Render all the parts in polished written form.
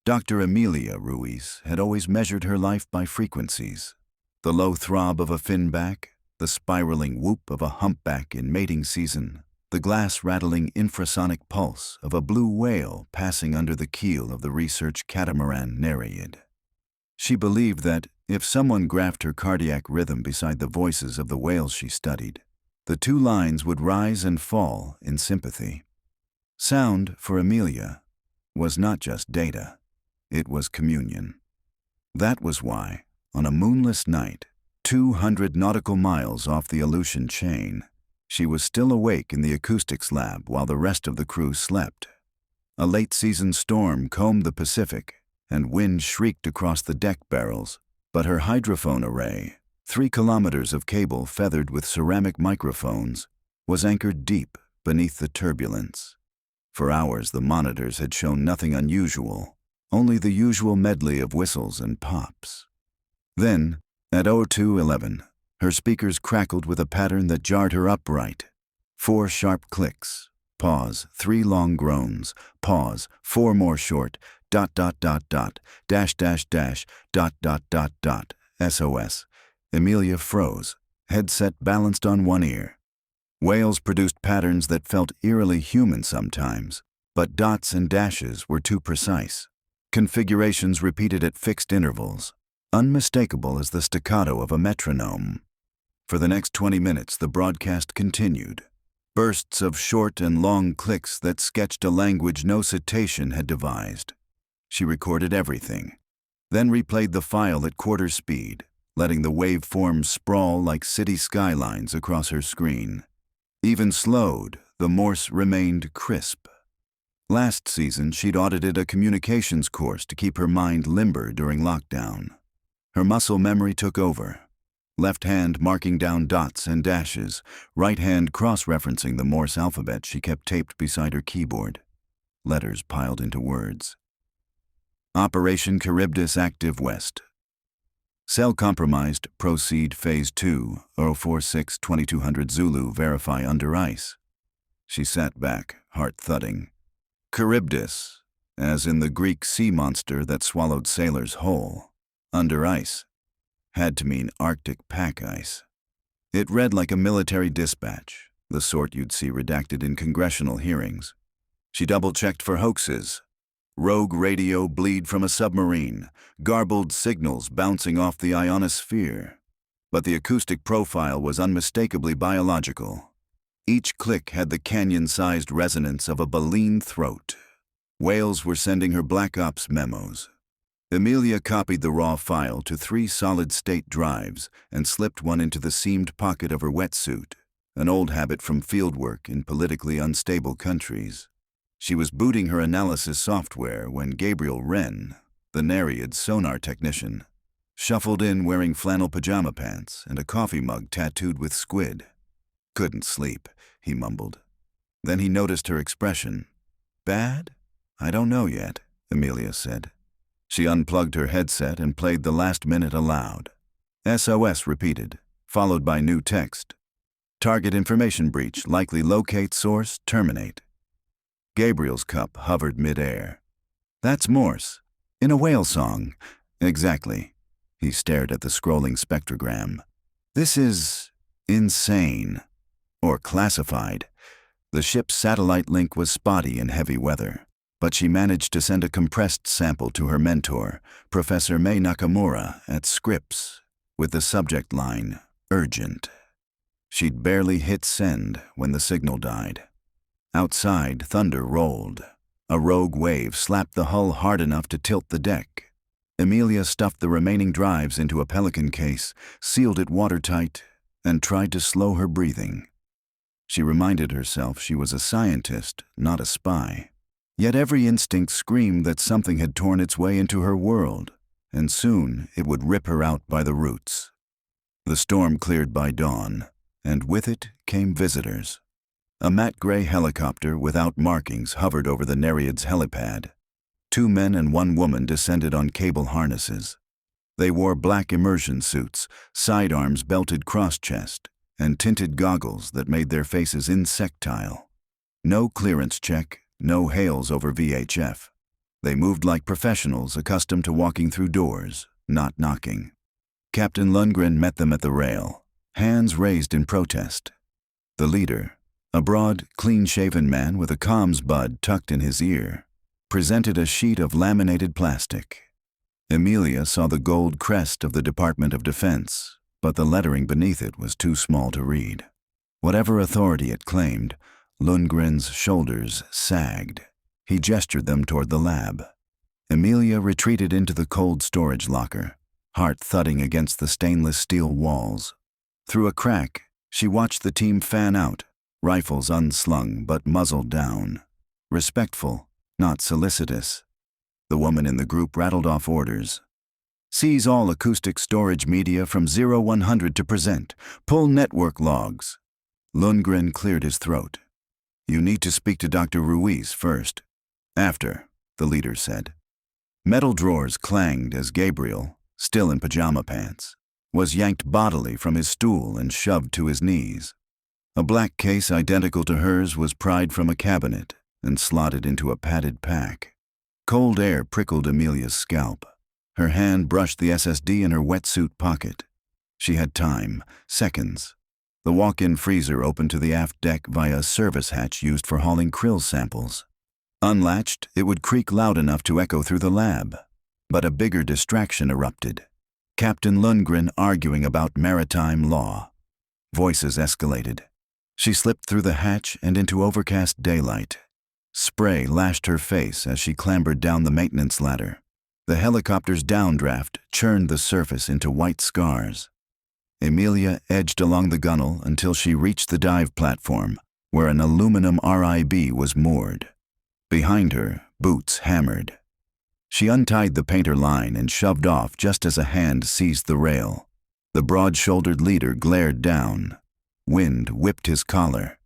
Dr. Amelia Ruiz had always measured her life by frequencies. The low throb of a finback, the spiraling whoop of a humpback in mating season, the glass-rattling infrasonic pulse of a blue whale passing under the keel of the research catamaran Nereid. She believed that, if someone graphed her cardiac rhythm beside the voices of the whales she studied, the two lines would rise and fall in sympathy. Sound, for Amelia, was not just data. It was communion. That was why, on a moonless night, 200 nautical miles off the Aleutian chain, she was still awake in the acoustics lab while the rest of the crew slept. A late-season storm combed the Pacific, and wind shrieked across the deck barrels, but her hydrophone array, 3 kilometers of cable feathered with ceramic microphones, was anchored deep beneath the turbulence. For hours the monitors had shown nothing unusual, only the usual medley of whistles and pops. Then, at 02:11, her speakers crackled with a pattern that jarred her upright. 4 sharp clicks, pause, 3 long groans, pause, 4 more short, ... SOS. Amelia froze, headset balanced on one ear. Whales produced patterns that felt eerily human sometimes, but dots and dashes were too precise. Configurations repeated at fixed intervals, unmistakable as the staccato of a metronome. For the next 20 minutes, the broadcast continued. Bursts of short and long clicks that sketched a language no cetacean had devised. She recorded everything, then replayed the file at quarter speed, letting the waveforms sprawl like city skylines across her screen. Even slowed, the Morse remained crisp. Last season, she'd audited a communications course to keep her mind limber during lockdown. Her muscle memory took over. Left hand marking down dots and dashes, right hand cross-referencing the Morse alphabet she kept taped beside her keyboard. Letters piled into words. Operation Charybdis active west. Cell compromised, proceed phase 2, 046-2200 Zulu, verify under ice. She sat back, heart thudding. Charybdis, as in the Greek sea monster that swallowed sailors whole. Under ice had to mean Arctic pack ice. It read like a military dispatch, the sort you'd see redacted in congressional hearings. She double-checked for hoaxes. Rogue radio bleed from a submarine, garbled signals bouncing off the ionosphere. But the acoustic profile was unmistakably biological. Each click had the canyon-sized resonance of a baleen throat. Whales were sending her Black Ops memos. Amelia copied the raw file to 3 solid-state drives and slipped one into the seamed pocket of her wetsuit, an old habit from fieldwork in politically unstable countries. She was booting her analysis software when Gabriel Wren, the Nereid sonar technician, shuffled in wearing flannel pajama pants and a coffee mug tattooed with squid. Couldn't sleep, he mumbled. Then he noticed her expression. Bad? I don't know yet, Amelia said. She unplugged her headset and played the last minute aloud. SOS repeated, followed by new text. Target information breach, likely locate source, terminate. Gabriel's cup hovered mid-air. That's Morse. In a whale song. Exactly. He stared at the scrolling spectrogram. This is insane. Or classified. The ship's satellite link was spotty in heavy weather, but she managed to send a compressed sample to her mentor, Professor Mei Nakamura, at Scripps, with the subject line, urgent. She'd barely hit send when the signal died. Outside, thunder rolled. A rogue wave slapped the hull hard enough to tilt the deck. Amelia stuffed the remaining drives into a Pelican case, sealed it watertight, and tried to slow her breathing. She reminded herself she was a scientist, not a spy. Yet every instinct screamed that something had torn its way into her world, and soon it would rip her out by the roots. The storm cleared by dawn, and with it came visitors. A matte gray helicopter without markings hovered over the Nereid's helipad. 2 men and 1 woman descended on cable harnesses. They wore black immersion suits, sidearms belted cross-chest, and tinted goggles that made their faces insectile. No clearance check, no hails over VHF. They moved like professionals accustomed to walking through doors, not knocking. Captain Lundgren met them at the rail, hands raised in protest. The leader, a broad, clean-shaven man with a comms bud tucked in his ear, presented a sheet of laminated plastic. Emilia saw the gold crest of the Department of Defense, but the lettering beneath it was too small to read. Whatever authority it claimed, Lundgren's shoulders sagged. He gestured them toward the lab. Emilia retreated into the cold storage locker, heart thudding against the stainless steel walls. Through a crack, she watched the team fan out, rifles unslung but muzzled down. Respectful, not solicitous. The woman in the group rattled off orders. Seize all acoustic storage media from 0100 to present. Pull network logs. Lundgren cleared his throat. You need to speak to Dr. Ruiz first. After, the leader said. Metal drawers clanged as Gabriel, still in pajama pants, was yanked bodily from his stool and shoved to his knees. A black case identical to hers was pried from a cabinet and slotted into a padded pack. Cold air prickled Emilia's scalp. Her hand brushed the SSD in her wetsuit pocket. She had time, seconds. The walk-in freezer opened to the aft deck via a service hatch used for hauling krill samples. Unlatched, it would creak loud enough to echo through the lab. But a bigger distraction erupted. Captain Lundgren arguing about maritime law. Voices escalated. She slipped through the hatch and into overcast daylight. Spray lashed her face as she clambered down the maintenance ladder. The helicopter's downdraft churned the surface into white scars. Emilia edged along the gunnel until she reached the dive platform, where an aluminum RIB was moored. Behind her, boots hammered. She untied the painter line and shoved off just as a hand seized the rail. The broad-shouldered leader glared down. Wind whipped his collar.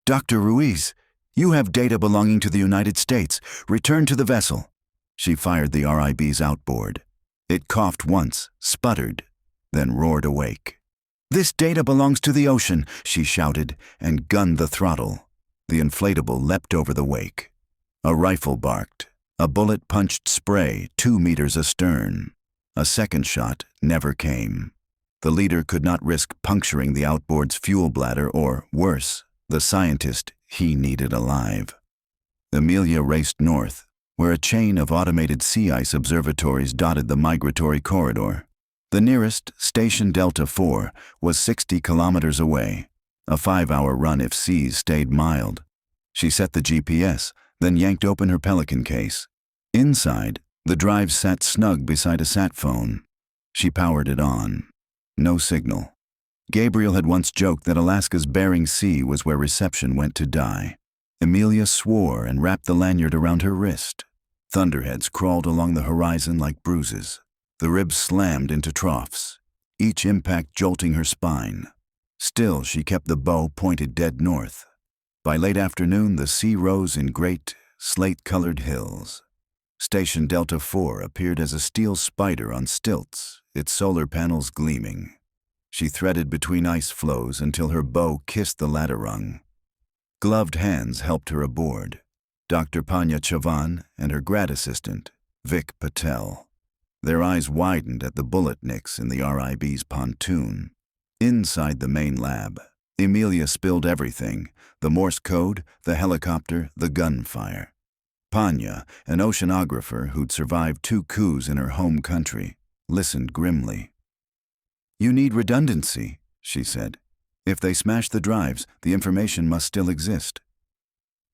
Dr. Ruiz, you have data belonging to the United States. Return to the vessel. She fired the RIB's outboard. It coughed once, sputtered, then roared awake. This data belongs to the ocean, she shouted, and gunned the throttle. The inflatable leapt over the wake. A rifle barked. A bullet punched Spray 2 meters astern. A second shot never came. The leader could not risk puncturing the outboard's fuel bladder or, worse, the scientist he needed alive. Emilia raced north, where a chain of automated sea ice observatories dotted the migratory corridor. The nearest, Station Delta 4, was 60 kilometers away, a 5-hour run if seas stayed mild. She set the GPS, then yanked open her Pelican case. Inside, the drive sat snug beside a sat phone. She powered it on. No signal. Gabriel had once joked that Alaska's Bering Sea was where reception went to die. Emilia swore and wrapped the lanyard around her wrist. Thunderheads crawled along the horizon like bruises. The ribs slammed into troughs, each impact jolting her spine. Still, she kept the bow pointed dead north. By late afternoon, the sea rose in great, slate-colored hills. Station Delta 4 appeared as a steel spider on stilts, its solar panels gleaming. She threaded between ice floes until her bow kissed the ladder rung. Gloved hands helped her aboard. Dr. Panya Chavan and her grad assistant, Vic Patel. Their eyes widened at the bullet nicks in the RIB's pontoon. Inside the main lab, Emilia spilled everything: the Morse code, the helicopter, the gunfire. Panya, an oceanographer who'd survived 2 coups in her home country, listened grimly. You need redundancy, she said. If they smash the drives, the information must still exist.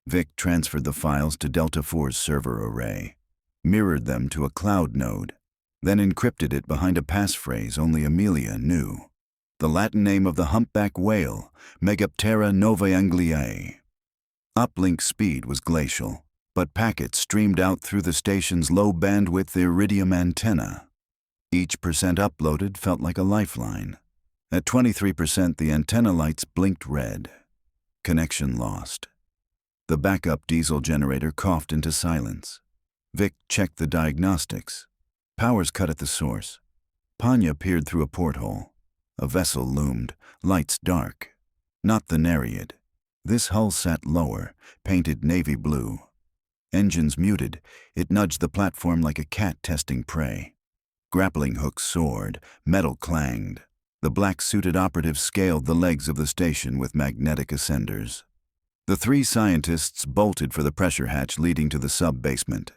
Vic transferred the files to Delta 4's server array, mirrored them to a cloud node, then encrypted it behind a passphrase only Emilia knew. The Latin name of the humpback whale, Megaptera novaeangliae. Uplink speed was glacial, but packets streamed out through the station's low-bandwidth iridium antenna. Each percent uploaded felt like a lifeline. At 23%, the antenna lights blinked red. Connection lost. The backup diesel generator coughed into silence. Vic checked the diagnostics. Power's cut at the source. Panya peered through a porthole. A vessel loomed, lights dark. Not the Nereid. This hull sat lower, painted navy blue. Engines muted, it nudged the platform like a cat testing prey. Grappling hooks soared, metal clanged. The black-suited operatives scaled the legs of the station with magnetic ascenders. The three scientists bolted for the pressure hatch leading to the sub-basement.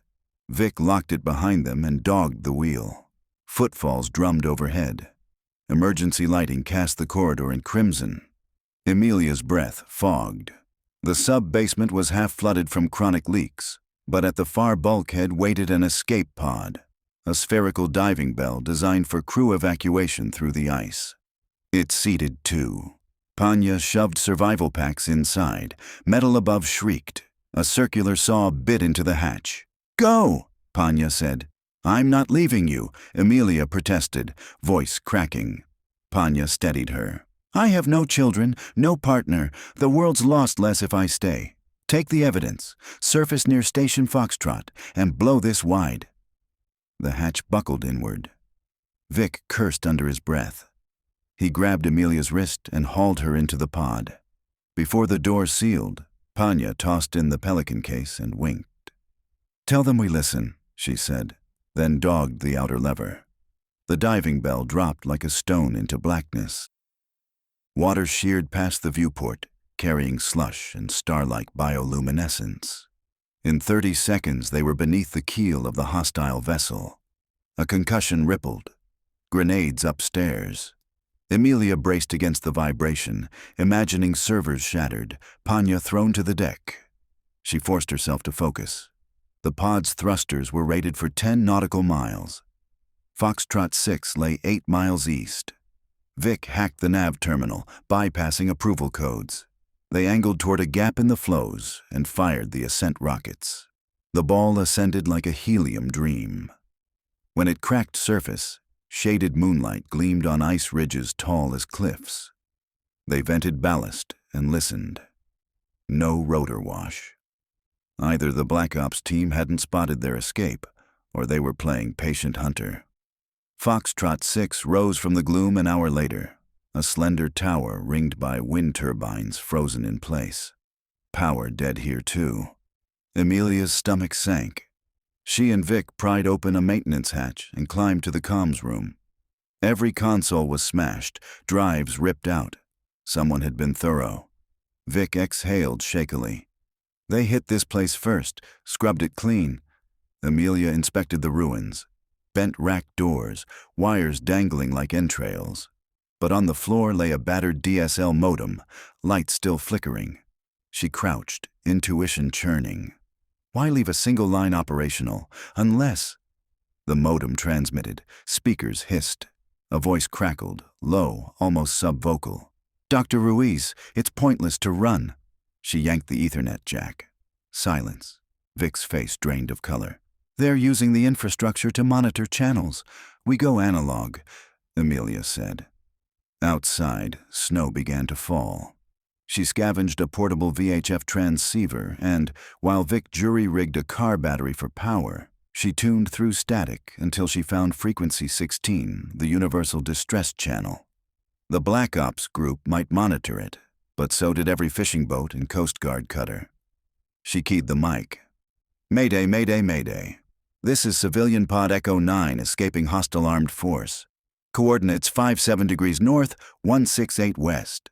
Vic locked it behind them and dogged the wheel. Footfalls drummed overhead. Emergency lighting cast the corridor in crimson. Emilia's breath fogged. The sub-basement was half flooded from chronic leaks, but at the far bulkhead waited an escape pod, a spherical diving bell designed for crew evacuation through the ice. It seated two. Panya shoved survival packs inside. Metal above shrieked. A circular saw bit into the hatch. "Go!" Panya said. "I'm not leaving you," Emilia protested, voice cracking. Panya steadied her. "I have no children, no partner. The world's lost less if I stay. Take the evidence, surface near Station Foxtrot, and blow this wide." The hatch buckled inward. Vic cursed under his breath. He grabbed Emilia's wrist and hauled her into the pod. Before the door sealed, Panya tossed in the pelican case and winked. "Tell them we listen," she said, then dogged the outer lever. The diving bell dropped like a stone into blackness. Water sheared past the viewport, carrying slush and star-like bioluminescence. In 30 seconds, they were beneath the keel of the hostile vessel. A concussion rippled. Grenades upstairs. Emilia braced against the vibration, imagining servers shattered, Panya thrown to the deck. She forced herself to focus. The pod's thrusters were rated for 10 nautical miles. Foxtrot 6 lay 8 miles east. Vic hacked the nav terminal, bypassing approval codes. They angled toward a gap in the flows and fired the ascent rockets. The ball ascended like a helium dream. When it cracked surface, shaded moonlight gleamed on ice ridges tall as cliffs. They vented ballast and listened. No rotor wash. Either the Black Ops team hadn't spotted their escape, or they were playing patient hunter. Foxtrot 6 rose from the gloom an hour later, a slender tower ringed by wind turbines frozen in place. Power dead here too. Emilia's stomach sank. She and Vic pried open a maintenance hatch and climbed to the comms room. Every console was smashed, drives ripped out. Someone had been thorough. Vic exhaled shakily. They hit this place first, scrubbed it clean. Emilia inspected the ruins. Bent rack doors, wires dangling like entrails. But on the floor lay a battered DSL modem, light still flickering. She crouched, intuition churning. Why leave a single line operational, unless... The modem transmitted, speakers hissed. A voice crackled, low, almost subvocal. "Dr. Ruiz, it's pointless to run." She yanked the Ethernet jack. Silence. Vic's face drained of color. "They're using the infrastructure to monitor channels. We go analog," Emilia said. Outside, snow began to fall. She scavenged a portable VHF transceiver and, while Vic jury-rigged a car battery for power, she tuned through static until she found frequency 16, the universal distress channel. The Black Ops group might monitor it, but so did every fishing boat and Coast Guard cutter. She keyed the mic. "Mayday, mayday, mayday. This is civilian pod Echo 9 escaping hostile armed force. Coordinates 57 degrees north, 168 west.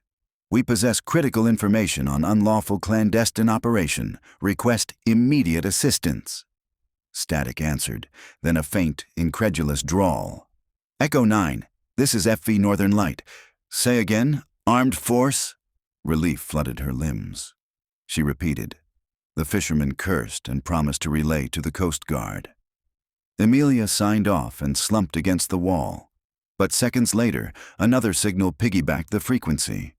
We possess critical information on unlawful clandestine operation. Request immediate assistance." Static answered, then a faint, incredulous drawl. "Echo 9, this is FV Northern Light. Say again, armed force?" Relief flooded her limbs. She repeated. The fisherman cursed and promised to relay to the Coast Guard. Emilia signed off and slumped against the wall. But seconds later, another signal piggybacked the frequency.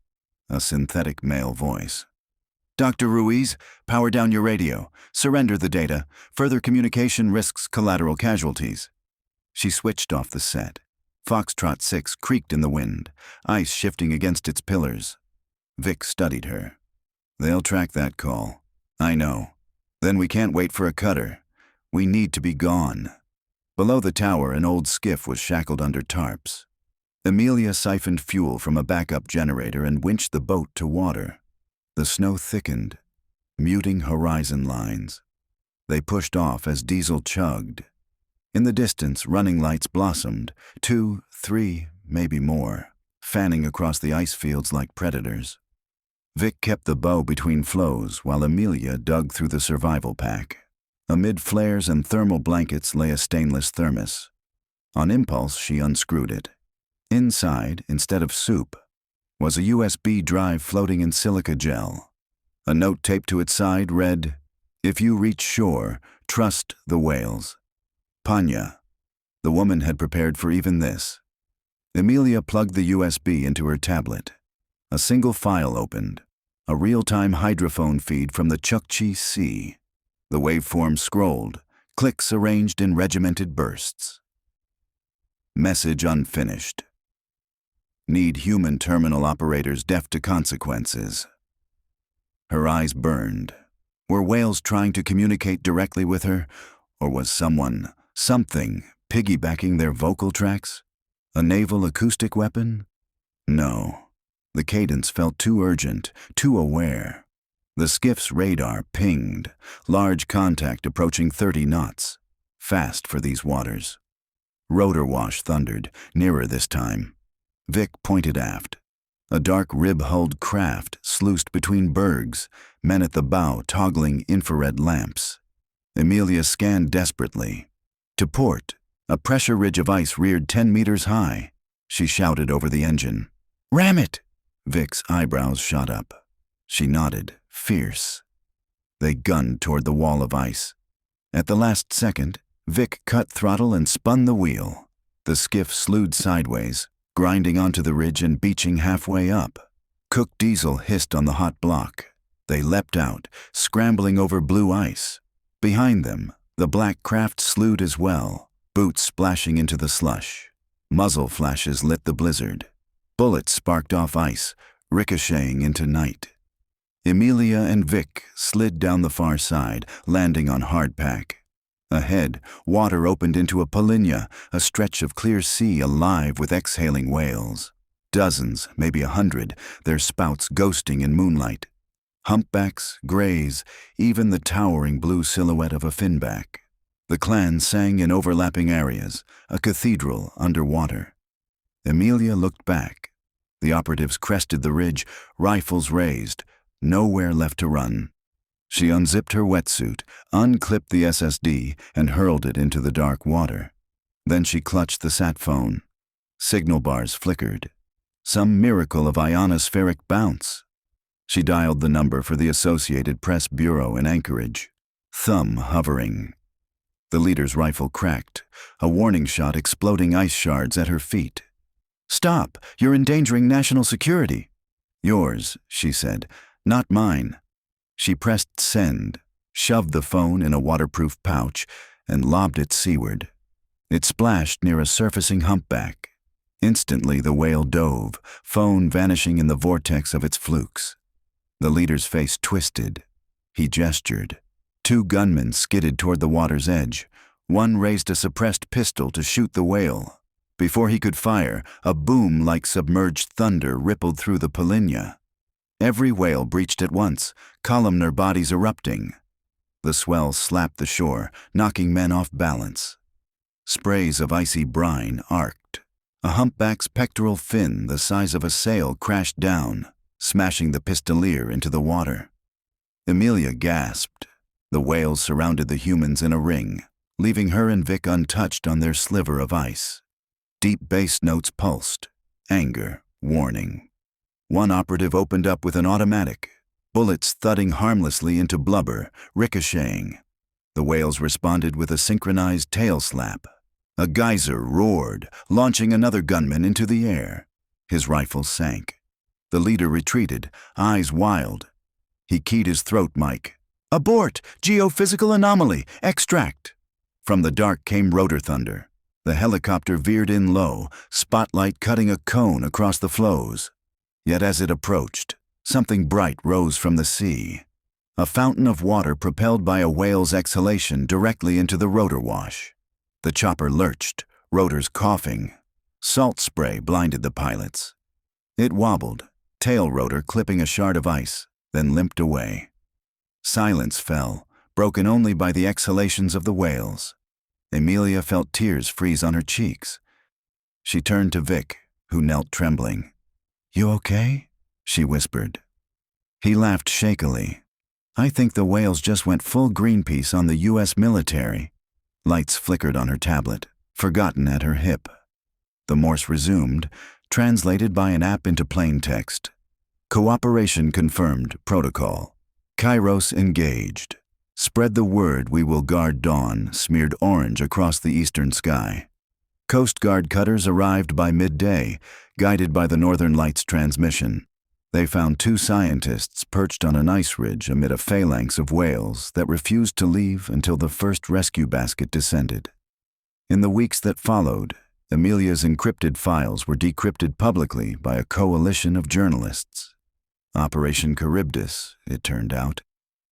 A synthetic male voice. "Dr. Ruiz, power down your radio. Surrender the data. Further communication risks collateral casualties." She switched off the set. Foxtrot 6 creaked in the wind, ice shifting against its pillars. Vic studied her. "They'll track that call. I know. Then we can't wait for a cutter. We need to be gone." Below the tower, an old skiff was shackled under tarps. Emilia siphoned fuel from a backup generator and winched the boat to water. The snow thickened, muting horizon lines. They pushed off as Diesel chugged. In the distance, running lights blossomed, 2, 3, maybe more, fanning across the ice fields like predators. Vic kept the bow between flows while Amelia dug through the survival pack. Amid flares and thermal blankets lay a stainless thermos. On impulse, she unscrewed it. Inside, instead of soup, was a USB drive floating in silica gel. A note taped to its side read, "If you reach shore, trust the whales." Panya. The woman had prepared for even this. Amelia plugged the USB into her tablet. A single file opened, a real-time hydrophone feed from the Chukchi Sea. The waveform scrolled, clicks arranged in regimented bursts. Message unfinished. Need human terminal operators deaf to consequences. Her eyes burned. Were whales trying to communicate directly with her, or was something, piggybacking their vocal tracks? A naval acoustic weapon? No. The cadence felt too urgent, too aware. The skiff's radar pinged, large contact approaching 30 knots. Fast for these waters. Rotor wash thundered, nearer this time. Vic pointed aft. A dark rib-hulled craft sluiced between bergs, men at the bow toggling infrared lamps. Amelia scanned desperately. To port, a pressure ridge of ice reared 10 meters high. She shouted over the engine. "Ram it!" Vic's eyebrows shot up. She nodded, fierce. They gunned toward the wall of ice. At the last second, Vic cut throttle and spun the wheel. The skiff slewed sideways, grinding onto the ridge and beaching halfway up. Cooked Diesel hissed on the hot block. They leapt out, scrambling over blue ice. Behind them, the black craft slewed as well, boots splashing into the slush. Muzzle flashes lit the blizzard. Bullets sparked off ice, ricocheting into night. Amelia and Vic slid down the far side, landing on hardpack. Ahead, water opened into a polynya, a stretch of clear sea alive with exhaling whales. Dozens, maybe 100, their spouts ghosting in moonlight. Humpbacks, grays, even the towering blue silhouette of a finback. The clan sang in overlapping areas, a cathedral underwater. Amelia looked back. The operatives crested the ridge, rifles raised, nowhere left to run. She unzipped her wetsuit, unclipped the SSD, and hurled it into the dark water. Then she clutched the sat phone. Signal bars flickered. Some miracle of ionospheric bounce. She dialed the number for the Associated Press Bureau in Anchorage. Thumb hovering. The leader's rifle cracked, a warning shot exploding ice shards at her feet. "Stop! You're endangering national security." "Yours," she said, "not mine." She pressed send, shoved the phone in a waterproof pouch, and lobbed it seaward. It splashed near a surfacing humpback. Instantly the whale dove, phone vanishing in the vortex of its flukes. The leader's face twisted. He gestured. 2 gunmen skidded toward the water's edge. One raised a suppressed pistol to shoot the whale. Before he could fire, a boom like submerged thunder rippled through the polynya. Every whale breached at once, columnar bodies erupting. The swell slapped the shore, knocking men off balance. Sprays of icy brine arced. A humpback's pectoral fin the size of a sail crashed down, smashing the pistolier into the water. Amelia gasped. The whales surrounded the humans in a ring, leaving her and Vic untouched on their sliver of ice. Deep bass notes pulsed. Anger, warning. One operative opened up with an automatic, bullets thudding harmlessly into blubber, ricocheting. The whales responded with a synchronized tail slap. A geyser roared, launching another gunman into the air. His rifle sank. The leader retreated, eyes wild. He keyed his throat mic. "Abort! Geophysical anomaly! Extract!" From the dark came rotor thunder. The helicopter veered in low, spotlight cutting a cone across the flows. Yet as it approached, something bright rose from the sea. A fountain of water propelled by a whale's exhalation directly into the rotor wash. The chopper lurched, rotors coughing. Salt spray blinded the pilots. It wobbled, tail rotor clipping a shard of ice, then limped away. Silence fell, broken only by the exhalations of the whales. Amelia felt tears freeze on her cheeks. She turned to Vic, who knelt trembling. "You okay?" she whispered. He laughed shakily. "I think the whales just went full Greenpeace on the U.S. military." Lights flickered on her tablet, forgotten at her hip. The Morse resumed, translated by an app into plain text. "Cooperation confirmed. Protocol. Kairos engaged. Spread the word, we will guard dawn," smeared orange across the eastern sky. Coast Guard cutters arrived by midday, guided by the Northern Lights transmission. They found 2 scientists perched on an ice ridge amid a phalanx of whales that refused to leave until the first rescue basket descended. In the weeks that followed, Amelia's encrypted files were decrypted publicly by a coalition of journalists. Operation Charybdis, it turned out,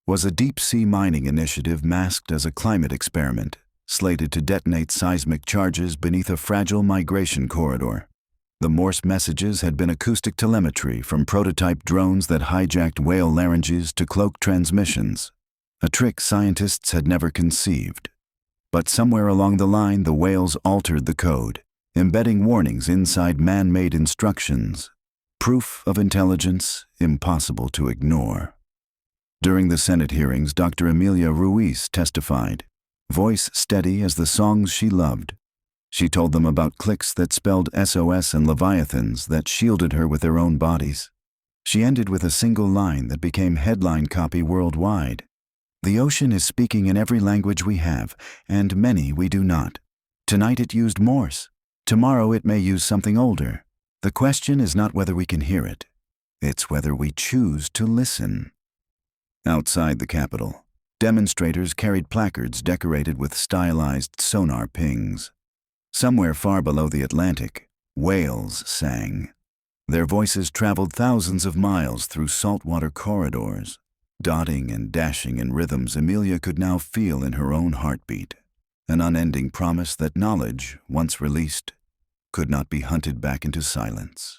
was a deep-sea mining initiative masked as a climate experiment, slated to detonate seismic charges beneath a fragile migration corridor. The Morse messages had been acoustic telemetry from prototype drones that hijacked whale larynges to cloak transmissions, a trick scientists had never conceived. But somewhere along the line, the whales altered the code, embedding warnings inside man-made instructions. Proof of intelligence impossible to ignore. During the Senate hearings, Dr. Amelia Ruiz testified, voice steady as the songs she loved. She told them about clicks that spelled SOS and leviathans that shielded her with their own bodies. She ended with a single line that became headline copy worldwide. "The ocean is speaking in every language we have, and many we do not. Tonight it used Morse. Tomorrow it may use something older. The question is not whether we can hear it. It's whether we choose to listen." Outside the Capitol, demonstrators carried placards decorated with stylized sonar pings. Somewhere far below the Atlantic, whales sang. Their voices traveled thousands of miles through saltwater corridors, dotting and dashing in rhythms Amelia could now feel in her own heartbeat, an unending promise that knowledge, once released, could not be hunted back into silence.